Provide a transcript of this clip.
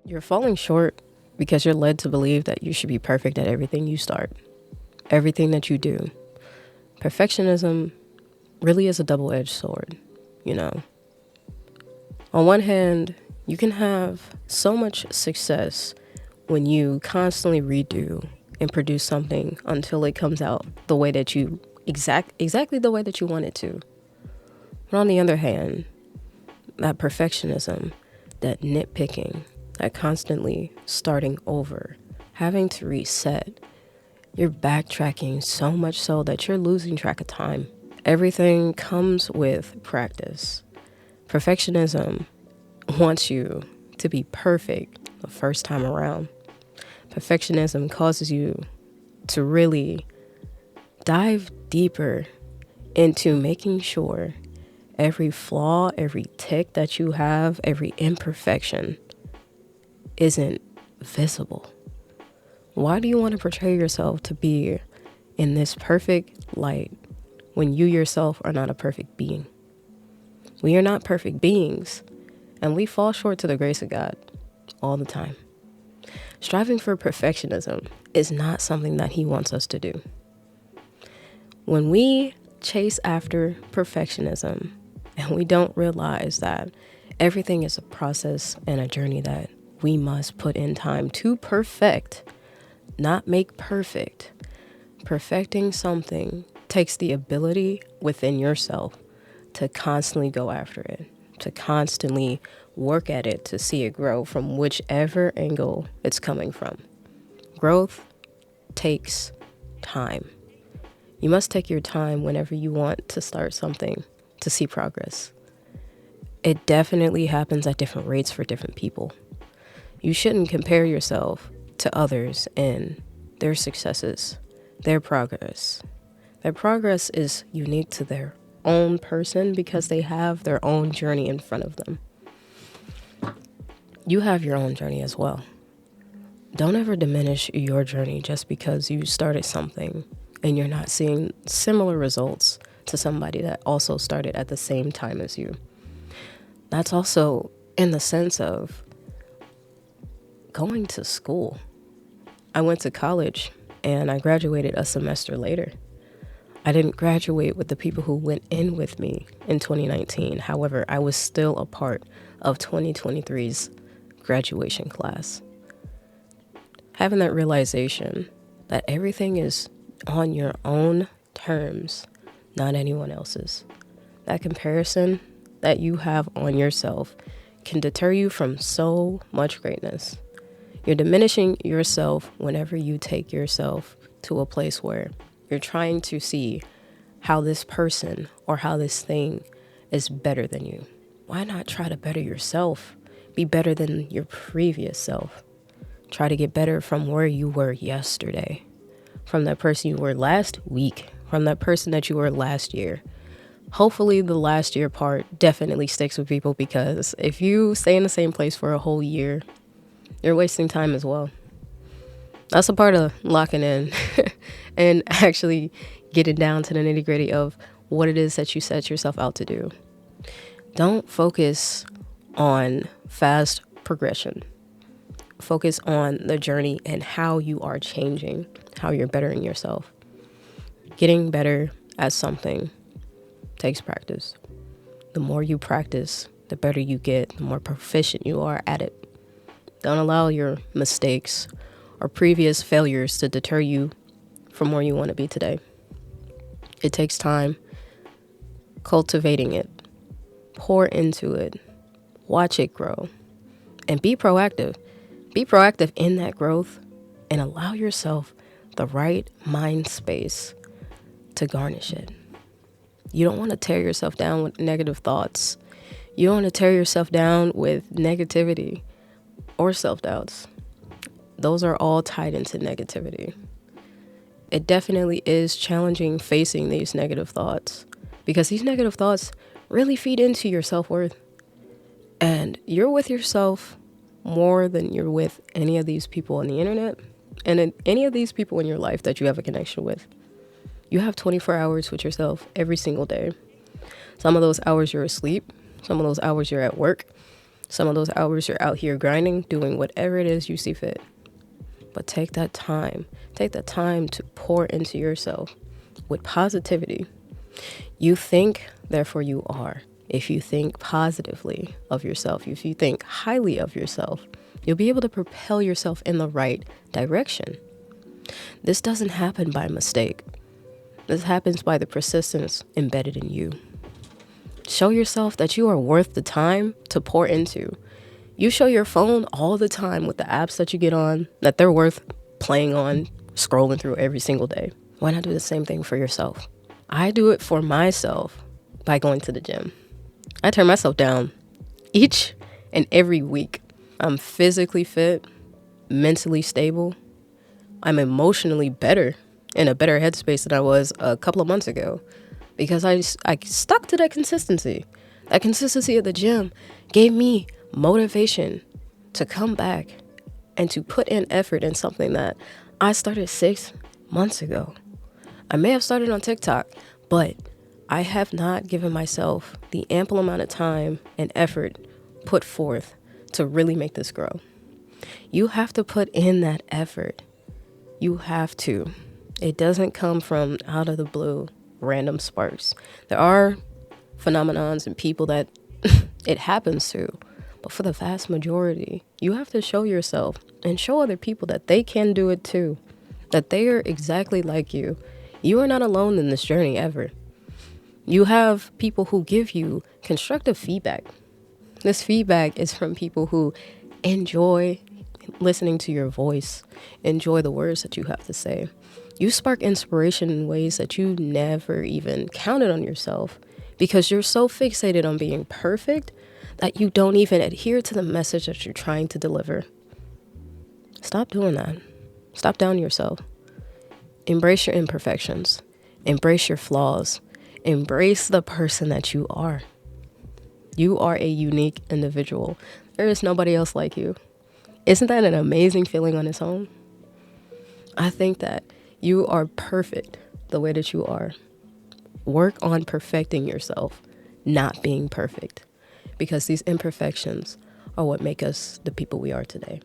You're falling short because you're led to believe that you should be perfect at everything you start, everything that you do. Perfectionism really is a double edged sword, you know. On one hand, you can have so much success when you constantly redo and produce something until it comes out the way that you exactly the way that you want it to. But on the other hand, that perfectionism, that nitpicking, that constantly starting over, having to reset, you're backtracking so much so that you're losing track of time. Everything comes with practice. Perfectionism wants you to be perfect the first time around. Perfectionism causes you to really dive deeper into making sure every flaw, every tick that you have, every imperfection isn't visible. Why do you want to portray yourself to be in this perfect light when you yourself are not a perfect being? We are not perfect beings, and we fall short to the grace of God all the time. Striving for perfectionism is not something that He wants us to do. When we chase after perfectionism and we don't realize that everything is a process and a journey that we must put in time to perfect, not make perfect. Perfecting something takes the ability within yourself to constantly go after it, to constantly work at it, to see it grow from whichever angle it's coming from. Growth takes time. You must take your time whenever you want to start something to see progress. It definitely happens at different rates for different people. You shouldn't compare yourself to others and their successes, their progress. Their progress is unique to their own person because they have their own journey in front of them. You have your own journey as well. Don't ever diminish your journey just because you started something and you're not seeing similar results to somebody that also started at the same time as you. That's also in the sense of going to school. I went to college and I graduated a semester later. I didn't graduate with the people who went in with me in 2019. However, I was still a part of 2023's graduation class. Having that realization that everything is on your own terms, not anyone else's. That comparison that you have on yourself can deter you from so much greatness. You're diminishing yourself whenever you take yourself to a place where you're trying to see how this person or how this thing is better than you. Why not try to better yourself? Be better than your previous self. Try to get better from where you were yesterday, from that person you were last week, from that person that you were last year. Hopefully the last year part definitely sticks with people, because if you stay in the same place for a whole year, you're wasting time as well. That's a part of locking in and actually getting down to the nitty gritty of what it is that you set yourself out to do. Don't focus on fast progression. Focus on the journey and how you are changing, how you're bettering yourself. Getting better at something takes practice. The more you practice, the better you get, the more proficient you are at it. Don't allow your mistakes or previous failures to deter you from where you want to be today. It takes time cultivating it. Pour into it. Watch it grow. And be proactive. Be proactive in that growth and allow yourself the right mind space to garnish it. You don't want to tear yourself down with negative thoughts. You don't want to tear yourself down with negativity or self-doubts. Those are all tied into negativity. It definitely is challenging facing these negative thoughts, because these negative thoughts really feed into your self-worth. And you're with yourself more than you're with any of these people on the internet and any of these people in your life that you have a connection with. You have 24 hours with yourself every single day. Some of those hours you're asleep. Some of those hours you're at work. Some of those hours you're out here grinding, doing whatever it is you see fit. But take that time. Take that time to pour into yourself with positivity. You think, therefore you are. If you think positively of yourself, if you think highly of yourself, you'll be able to propel yourself in the right direction. This doesn't happen by mistake. This happens by the persistence embedded in you. Show yourself that you are worth the time to pour into. You show your phone all the time with the apps that you get on that they're worth playing on, scrolling through every single day. Why not do the same thing for yourself? I do it for myself by going to the gym. I turn myself down each and every week. I'm physically fit, mentally stable. I'm emotionally better, in a better headspace than I was a couple of months ago, because I stuck to that consistency. That consistency at the gym gave me motivation to come back and to put in effort in something that I started 6 months ago. I may have started on TikTok, but I have not given myself the ample amount of time and effort put forth to really make this grow. You have to put in that effort. You have to. It doesn't come from out of the blue, random sparks. There are phenomenons and people that it happens to, but for the vast majority, you have to show yourself and show other people that they can do it too, that they are exactly like you. You are not alone in this journey ever. You have people who give you constructive feedback. This feedback is from people who enjoy listening to your voice, enjoy the words that you have to say. You spark inspiration in ways that you never even counted on yourself, because you're so fixated on being perfect that you don't even adhere to the message that you're trying to deliver. Stop doing that. Stop downing yourself. Embrace your imperfections. Embrace your flaws. Embrace the person that you are. You are a unique individual. There is nobody else like you. Isn't that an amazing feeling on its own? I think that you are perfect the way that you are. Work on perfecting yourself, not being perfect, because these imperfections are what make us the people we are today.